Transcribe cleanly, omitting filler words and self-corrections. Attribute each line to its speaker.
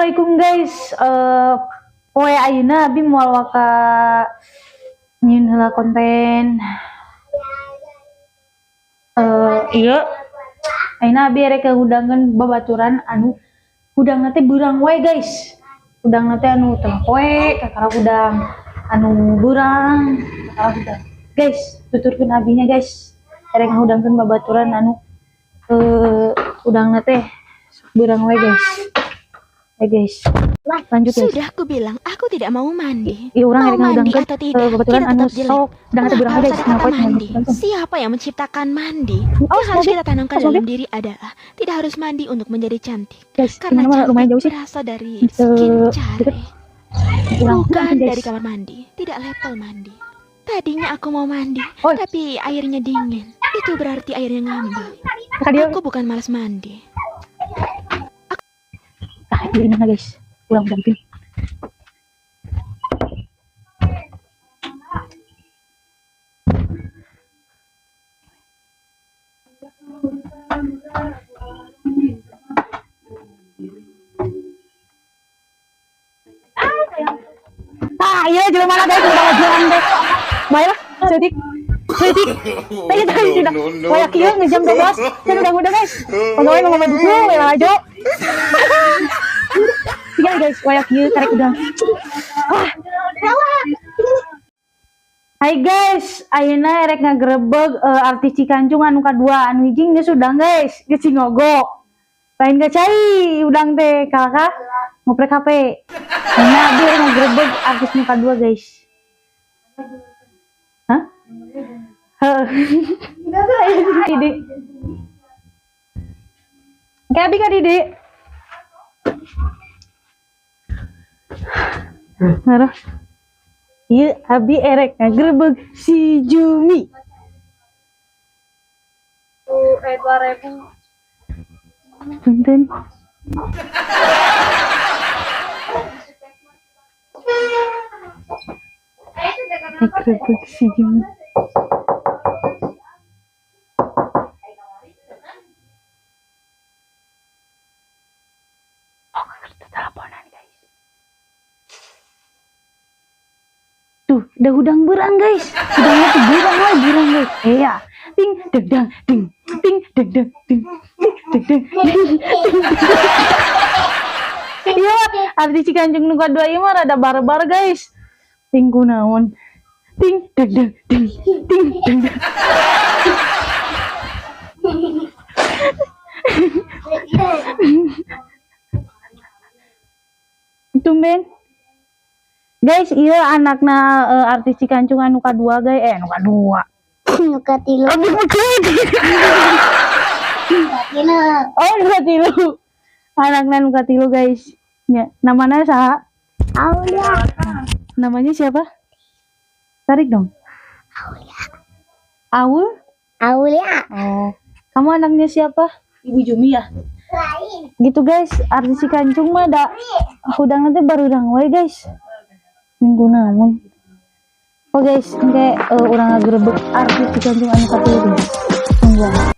Speaker 1: Assalamualaikum guys. Poe ayeuna abi moal waka nyieun heula konten. Iya. Ayeuna abi rek ngudangkeun babaturan anu udangna teh beurang wae guys. Udangna teh anu teu poe, kakara udang anu beurang, kakara udang. Guys, tuturkeun abinya guys. Rek ngudangkeun babaturan anu udangna teh beurang wae guys. Guys, lanjut guys.
Speaker 2: Sudah aku bilang aku tidak mau mandi.
Speaker 1: Iya, orang
Speaker 2: mau mandi
Speaker 1: udang
Speaker 2: atau tidak,
Speaker 1: kebetulan
Speaker 2: kita
Speaker 1: anu
Speaker 2: tetap jelek.
Speaker 1: sok dan ada berang guys.
Speaker 2: Kata mandi. Siapa yang menciptakan mandi? Yang harus kita tanamkan dalam diri adalah tidak harus mandi untuk menjadi cantik.
Speaker 1: Guys,
Speaker 2: Karena
Speaker 1: lumayan jauh
Speaker 2: cantik
Speaker 1: sih.
Speaker 2: berasal dari skin cari, bukan
Speaker 1: guys.
Speaker 2: dari kamar mandi. Tidak level mandi. Tadinya aku mau mandi,
Speaker 1: Oi.
Speaker 2: tapi airnya dingin. Itu berarti airnya ngambil. Aku bukan malas mandi.
Speaker 1: Ini nah guys, ulang damping. Iya jelema mana guys, udah ngajuan deh. Baiklah, sedik. Tadi sudah. Wah, kieu ngejam 12. Saya udah guys. Pegawai mau ngomong dulu, ya aja. Iya guys, wah kieu karek udah. Hai guys, ayeuna erek ngagrebeg artis Cikanjung anu kadua, anu hiji geus udang guys, geus ngogok. Lain gak cai udang teh kakak ngoprek HP. Ayeuna abi ngagrebeg artis nu kadua guys. Hah? Didi. Kayak abi ka Didi. Nara. Iya, abi erek ngagrebeg si Jumi.
Speaker 3: 2000.
Speaker 1: Punten. Ngagrebeg si Jumi. Teleponan guys. Tuh, udah udang berang guys. Udangnya tuh berang guys. Iya. Ting deng deng ding. Ting deng deng ding. Ting deng deng. Iya, arti Cikanjung nu kadua ieu mah rada barbar guys. Ting kunaon? Ting deng deng ding. Ting deng deng. Tumben guys, iya anakna artis Cikanjung anu kadua guys, anu kadua
Speaker 3: Nu katilu.
Speaker 1: oh nu katilu anakna anu katilu guys ya, namanya saha?
Speaker 3: Aulia.
Speaker 1: Namanya siapa? Tarik dong. Aul?
Speaker 3: Aulia.
Speaker 1: Oh, kamu anaknya siapa? Ibu Jumi ya? Gitu guys, artis Cikanjung mah da udang nanti baru udang wae guys. Minggu namun. Oh guys, kayak orang ngagerebek artis Cikanjung anu katilu guys. Tunggu.